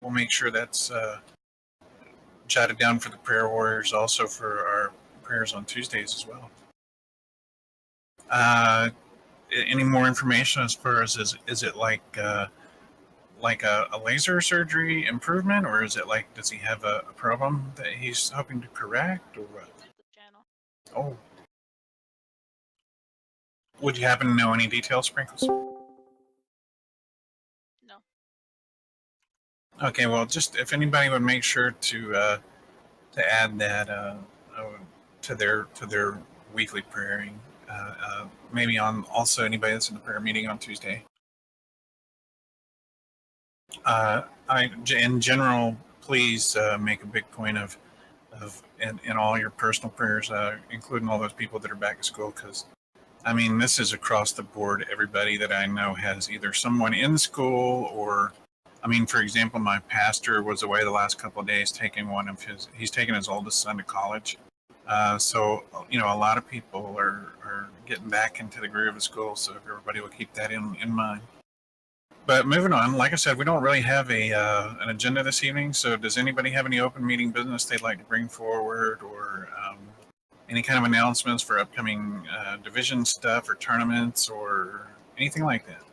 we'll make sure that's jotted down for the prayer warriors, also for our prayers on Tuesdays as well. Any more information as far as is it like a laser surgery improvement, or is it like, does he have a problem that he's hoping to correct, or what? Oh. Would you happen to know any details, Sprinkles? No. Okay, well, just if anybody would make sure to add that to their weekly praying, maybe on also anybody that's in the prayer meeting on Tuesday. In general, please make a big point of in all your personal prayers, including all those people that are back at school, because I mean, this is across the board. Everybody that I know has either someone in school or, I mean, for example, my pastor was away the last couple of days taking he's taking his oldest son to college. So, you know, a lot of people are getting back into the groove of school, so everybody will keep that in mind. But moving on, like I said, we don't really have an agenda this evening, so does anybody have any open meeting business they'd like to bring forward, or any kind of announcements for upcoming division stuff or tournaments or anything like that?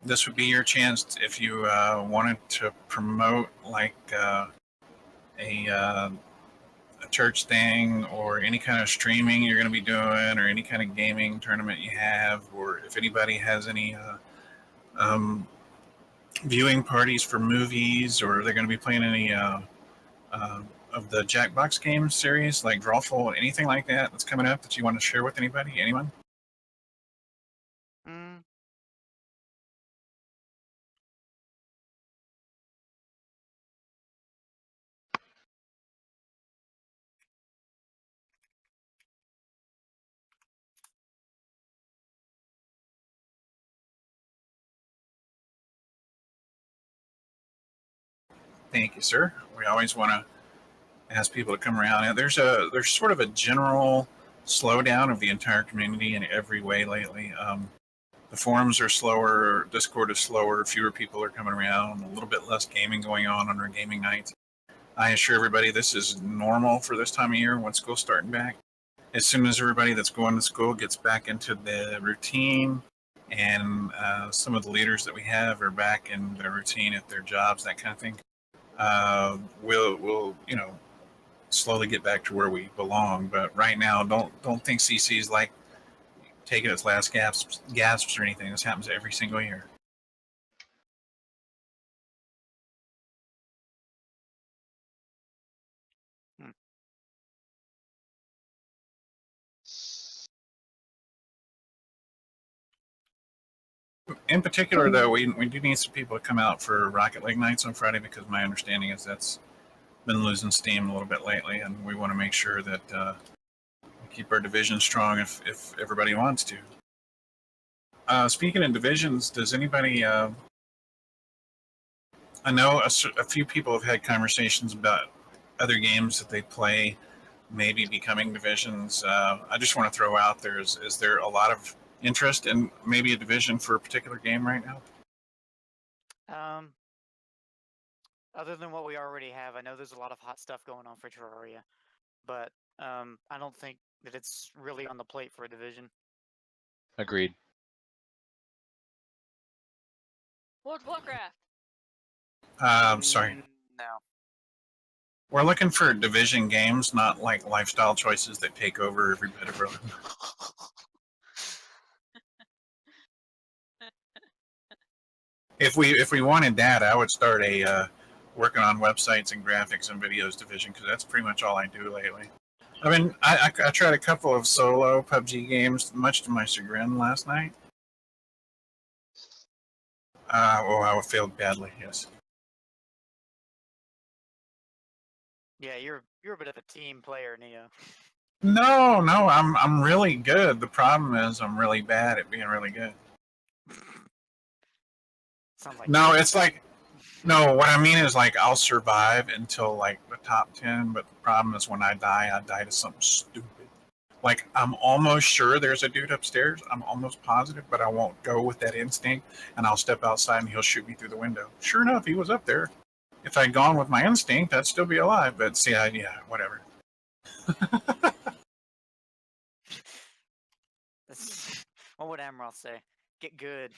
This would be your chance if you wanted to promote like a church thing or any kind of streaming you're going to be doing, or any kind of gaming tournament you have, or if anybody has any viewing parties for movies, or they're going to be playing any of the Jackbox games series, like Drawful, anything like that that's coming up that you want to share with anybody? Anyone? Thank you, sir. We always want to ask people to come around. And there's sort of a general slowdown of the entire community in every way lately. The forums are slower, Discord is slower, fewer people are coming around, a little bit less gaming going on our gaming nights. I assure everybody this is normal for this time of year when school's starting back. As soon as everybody that's going to school gets back into the routine, and some of the leaders that we have are back in their routine at their jobs, that kind of thing, we'll you know, slowly get back to where we belong. But right now, don't think CC is like taking its last gasps or anything. This happens every single year. In particular, though, we do need some people to come out for Rocket League nights on Friday, because my understanding is that's been losing steam a little bit lately, and we want to make sure that we keep our division strong if everybody wants to. Speaking of divisions, does anybody... I know a few people have had conversations about other games that they play maybe becoming divisions. I just want to throw out there, is there a lot of interest in maybe a division for a particular game right now? Other than what we already have, I know there's a lot of hot stuff going on for Terraria, but I don't think that it's really on the plate for a division. Agreed. World of Warcraft. Sorry. No. We're looking for division games, not like lifestyle choices that take over every bit of our life. If we wanted that, I would start a working on websites and graphics and videos division, because that's pretty much all I do lately. I mean, I tried a couple of solo PUBG games, much to my chagrin, last night. I failed badly. Yes. Yeah, you're a bit of a team player, Neo. No, I'm really good. The problem is I'm really bad at being really good. Sounds like no, it's like, no, what I mean is, like, I'll survive until like the top 10, but the problem is when I die to something stupid. Like, I'm almost sure there's a dude upstairs. I'm almost positive, but I won't go with that instinct, and I'll step outside and he'll shoot me through the window. Sure enough, he was up there. If I'd gone with my instinct, I'd still be alive. But see, yeah, whatever. What would Amroth say? Get good.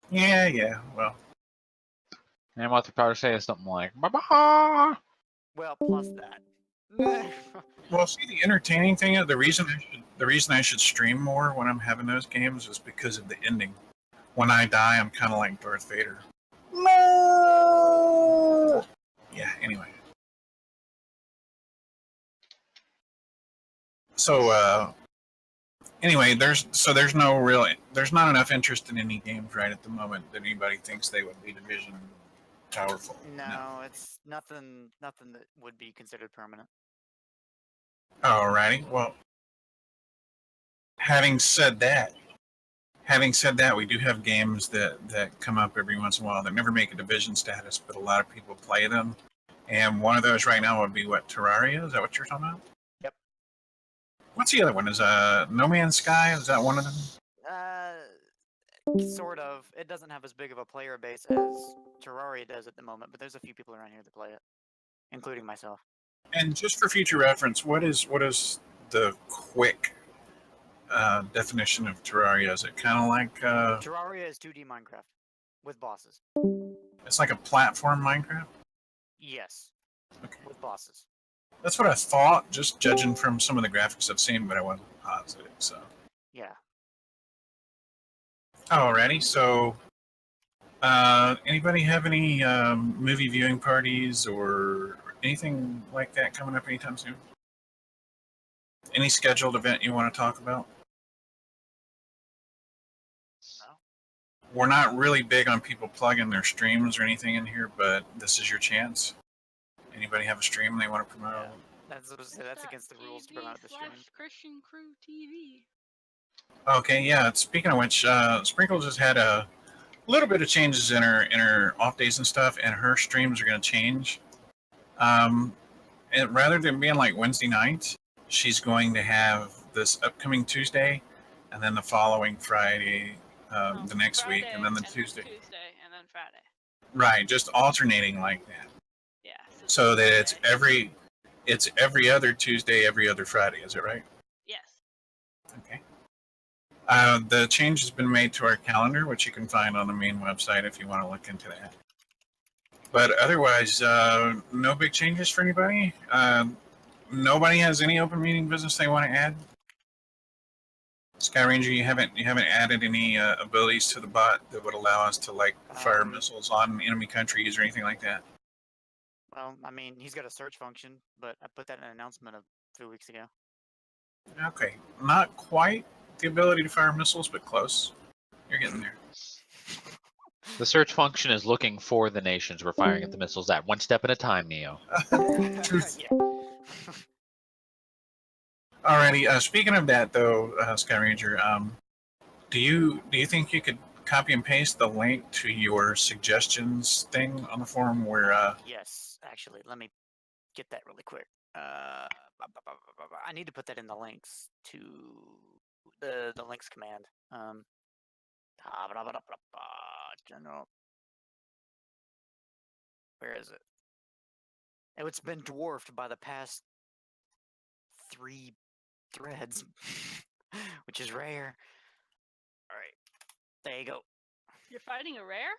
Yeah. Well, And what they probably say is something like, "Bye-bye." Well, plus that. well. See, the entertaining thing is the reason I should stream more when I'm having those games is because of the ending. When I die, I'm kind of like Darth Vader. No. Yeah. Anyway. So anyway, there's not enough interest in any games right at the moment that anybody thinks they would be Division powerful. No, it's nothing that would be considered permanent. Alrighty. Well, having said that, we do have games that come up every once in a while that never make a division status, but a lot of people play them. And one of those right now would be what, Terraria? Is that what you're talking about? Yep. What's the other one? Is No Man's Sky? Is that one of them? Sort of. It doesn't have as big of a player base as Terraria does at the moment, but there's a few people around here that play it, including myself. And just for future reference, what is the quick definition of Terraria? Is it kind of like Terraria is 2D Minecraft with bosses. it's like a platform Minecraft? Yes. Okay. With bosses. That's what I thought, just judging from some of the graphics I've seen, but I wasn't positive. So, Yeah. alrighty. So, anybody have any movie viewing parties or anything like that coming up anytime soon? Any scheduled event you want to talk about? No. We're not really big on people plugging their streams or anything in here, but this is your chance. Anybody have a stream they want to promote? Yeah. That's against the rules to promote the stream. Christian Crew TV. Okay, yeah. Speaking of which, Sprinkles has had a little bit of changes in her off days and stuff, and her streams are going to change. And rather than being like Wednesday nights, she's going to have this upcoming Tuesday, and then the following Friday, the next week, and then the Tuesday. Tuesday and then Friday. Right, just alternating like that, Yeah. so that it's every other Tuesday, every other Friday. Is it right? Yes. Okay. The change has been made to our calendar, which you can find on the main website if you want to look into that. But otherwise, no big changes for anybody. Nobody has any open meeting business they want to add. Sky Ranger, you haven't added any abilities to the bot that would allow us to like fire missiles on enemy countries or anything like that. Well, I mean, he's got a search function, but I put that in an announcement a few weeks ago. Okay, not quite the ability to fire missiles, but close. You're getting there. The search function is looking for the nations we're firing at the missiles at, one step at a time, Neo. Truth. Yeah. Alrighty. Speaking of that, though, Sky Ranger, do you think you could copy and paste the link to your suggestions thing on the forum where? Yes, actually, let me get that really quick. I need to put that in the links to the links command. General. Where is it? Oh, it's been dwarfed by the past 3 threads, which is rare. All right, there you go. You're fighting a rare?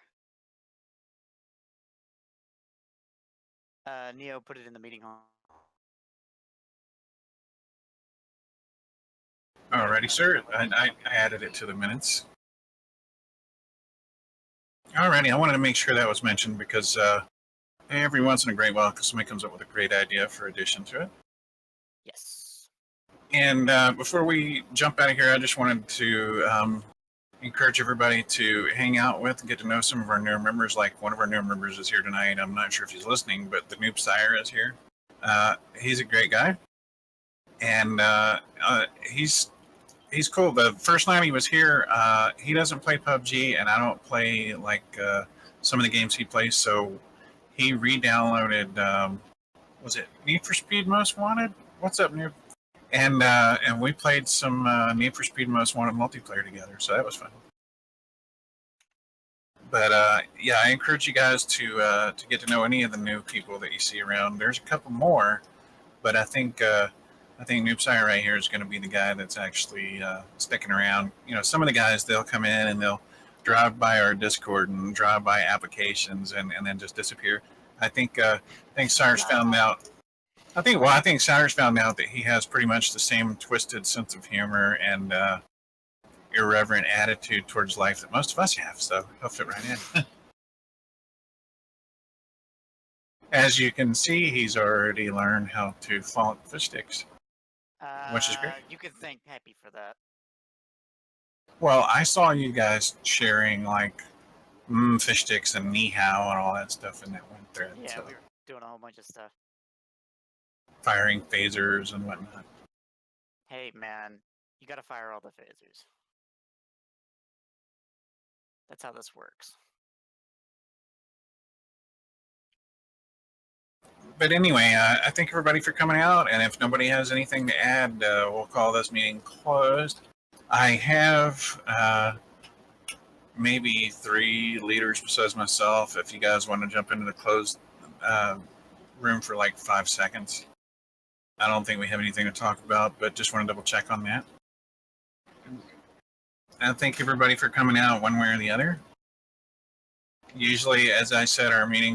Neo, put it in the meeting hall. Alrighty, sir. I added it to the minutes. Alrighty, I wanted to make sure that was mentioned because every once in a great while, somebody comes up with a great idea for addition to it. Yes. And before we jump out of here, I just wanted to encourage everybody to hang out with and get to know some of our newer members. Like one of our newer members is here tonight. I'm not sure if he's listening, but the Noob Sire is here. He's a great guy, and he's cool. The first night he was here, he doesn't play PUBG, and I don't play like some of the games he plays. So he re-downloaded. Was it Need for Speed Most Wanted? What's up, Noob? And we played some Need for Speed Most Wanted multiplayer together, so that was fun. But yeah, I encourage you guys to get to know any of the new people that you see around. There's a couple more, but I think Noobsire right here is going to be the guy that's actually sticking around. You know, some of the guys, they'll come in and they'll drive by our Discord and drive by applications and then just disappear. I think Sire's found out. I think Sire's found out that he has pretty much the same twisted sense of humor and irreverent attitude towards life that most of us have, so he'll fit right in. As you can see, he's already learned how to fall at fish sticks. Which is great. You can thank Happy for that. Well, I saw you guys sharing like fish sticks and knee how and all that stuff in that one thread. Yeah, So we were doing a whole bunch of stuff. firing phasers and whatnot. Hey, man, you gotta fire all the phasers. That's how this works. But anyway, I thank everybody for coming out, and if nobody has anything to add, we'll call this meeting closed. I have maybe 3 leaders besides myself. If you guys want to jump into the closed room for like 5 seconds. I don't think we have anything to talk about, but just want to double check on that. And thank everybody for coming out one way or the other. Usually, as I said, our meeting